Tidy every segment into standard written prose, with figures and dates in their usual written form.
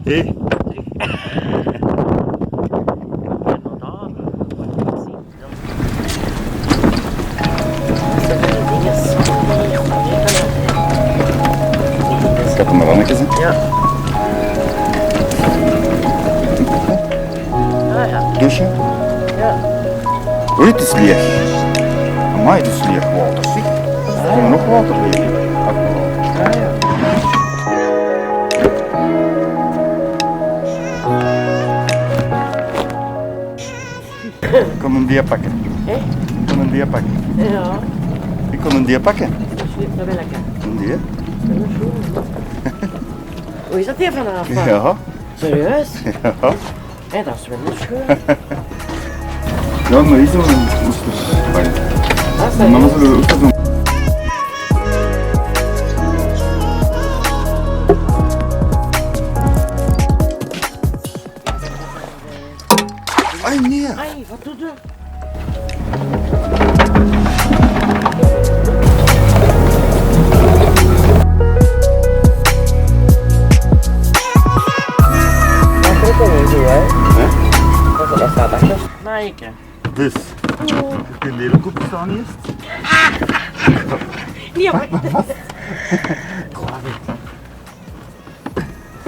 Hé? Ik heb hem maar annetjes, hè? Ja. Ah ja. Douchen? Ja. Oei, het is leeg. Amai, het is leeg water, zie. Er komt nog water leeg. Ah ja. Ik kon een die pakken. Hé? Ik kon een die pakken. Ja. Ik kon een die pakken. Dat wil ik. Een die? Hoe is dat hier vanavond? Ja. Serieus? Ja. Hé, dat is wel een schoon. Ja, maar is zo'n oestersbang. Dat is En dan serieus. zullen we oesters doen. Ai, nee. Ai, wat doe je? Dat staat achter. Maaike. Dus, heb je een lelijk opgestaan eerst? Nee, maar.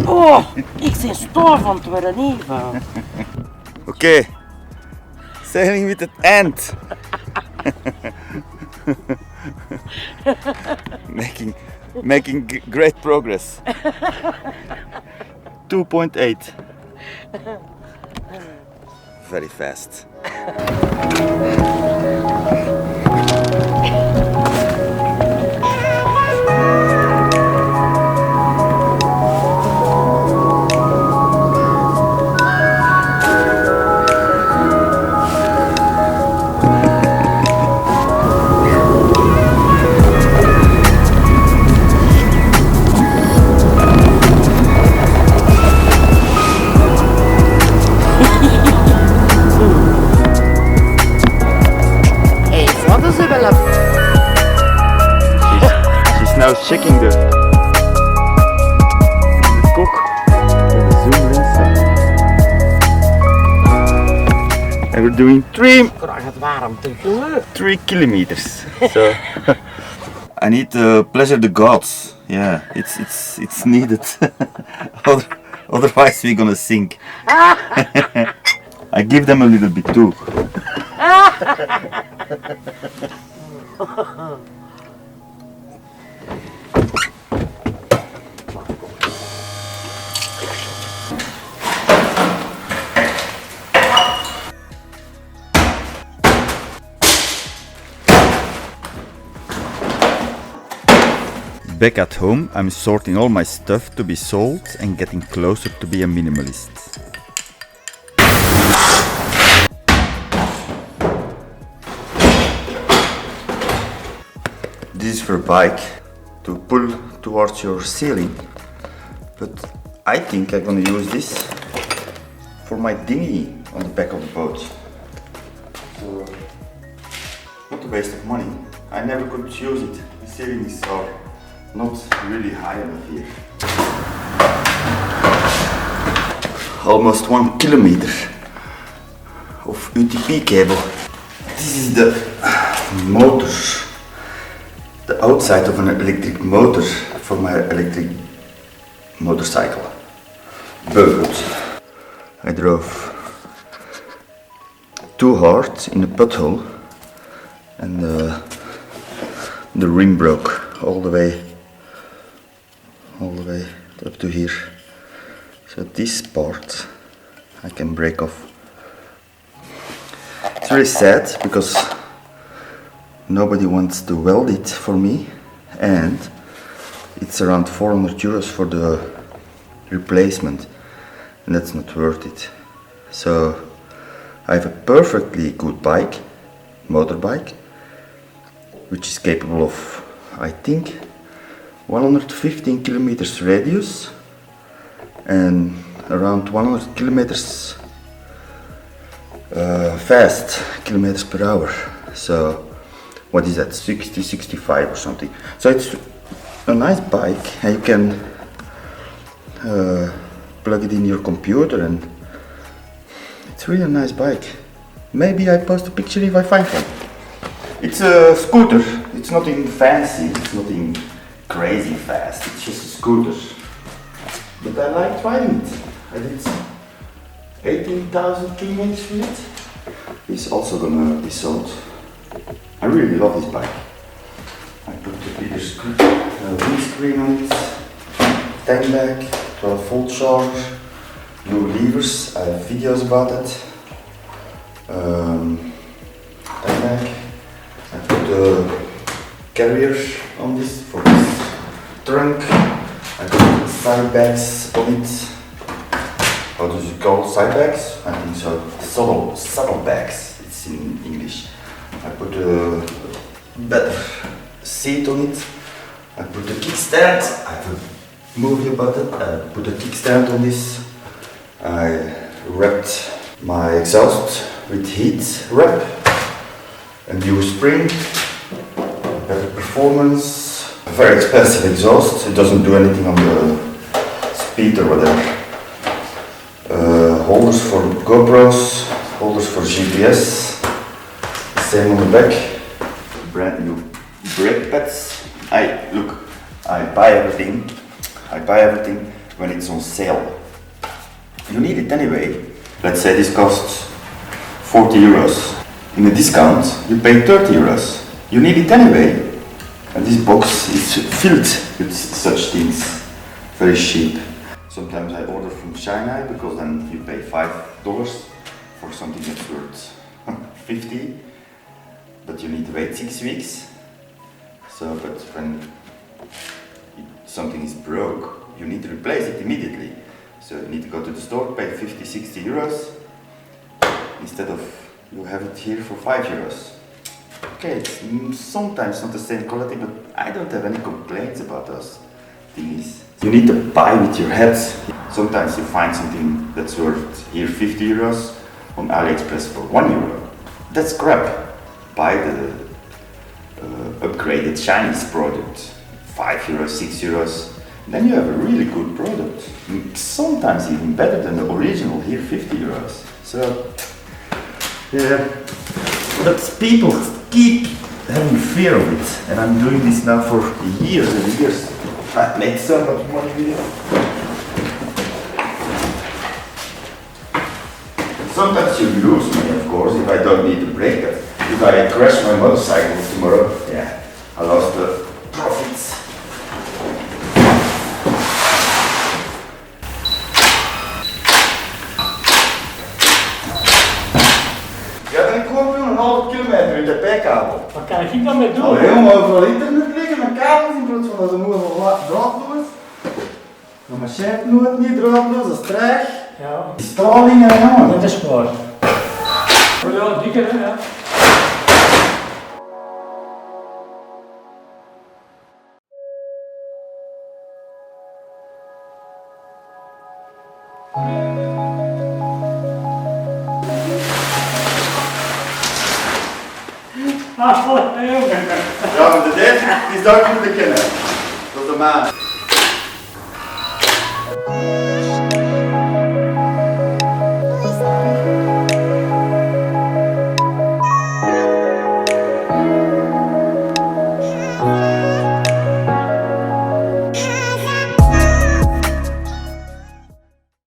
Oh, ik ben stof aan het worden, niet van. Oké. Sailing with het end. making great progress. 2.8. Very fast. Now checking the cook with the zoom lens, and we're doing 3 kilometers. So I need to pleasure the gods. Yeah, it's needed. Otherwise we're gonna sink. I give them a little bit too. Back at home, I'm sorting all my stuff to be sold and getting closer to be a minimalist. This is for a bike to pull towards your ceiling, but I think I'm gonna use this for my dinghy on the back of the boat. So, not a waste of money. I never could use it. The ceilings are not really high enough here. Almost 1 kilometer of UTP cable. This is the motor, the outside of an electric motor for my electric motorcycle. Very good. I drove too hard in a pothole and the rim broke all the way up to here. So this part I can break off. It's very sad because nobody wants to weld it for me, and it's around 400 euros for the replacement, and that's not worth it. So I have a perfectly good bike, motorbike, which is capable of, I think, 115 kilometers radius and around 100 kilometers fast, kilometers per hour. So what is that, 60, 65 or something. So it's a nice bike, and you can plug it in your computer, and it's really a nice bike. Maybe I post a picture if I find one. It's a scooter. It's nothing fancy. It's nothing crazy fast. It's just a scooter. But I like riding it. I did 18,000 kilometers with it. It's also gonna be sold. I really love this bike. I put the bigger windscreen on it, tank bag, 12-volt charge, new levers. I have videos about it. Tank bag. I put the carrier on this for this trunk. I put side bags on it. How does it call side bags? I think so. Saddle bags. It's in English. I put a better seat on it. I put the kickstand. I have to move the button. I put a kickstand on this. I wrapped my exhaust with heat wrap. A new spring. Better performance. A very expensive exhaust. It doesn't do anything on the speed or whatever. Holders for GoPros. Holders for GPS. Same on the back. Brand new brake pads. I buy everything. I buy everything when it's on sale. You need it anyway. Let's say this costs 40 euros. In a discount, you pay 30 euros. You need it anyway. And this box is filled with such things. Very cheap. Sometimes I order from China because then you pay $5 for something that's worth 50. But you need to wait 6 weeks. So, but when something is broke, you need to replace it immediately. So you need to go to the store, pay 50, 60 euros, instead of you have it here for 5 euros. Okay, it's sometimes not the same quality, but I don't have any complaints about those things. You need to buy with your head. Sometimes you find something that's worth here 50 euros on AliExpress for 1 euro. That's crap. Buy the upgraded Chinese product, 5 euros, 6 euros, then you have a really good product. Sometimes even better than the original here, 50 euros. So, yeah, but people keep having fear of it, and I'm doing this now for years and years. I made so much money with it. Sometimes you lose money, of course, if I don't need to brake it. If I crash my motorcycle tomorrow, yeah, I lost the profits. Ja, dan koop je een halve kilometer met de ep-kabel. Wat kan ik daarmee doen? Al helemaal overal internet liggen met kabels in plaats van dat ze moeten draadloos. De machine nooit niet draadloos, dat is traag. Ja. Die straling en allemaal. Dat is waar. Ja, dikker hè, ja. Ja, maar de derde is daar moeten kennen. Dat is de maan.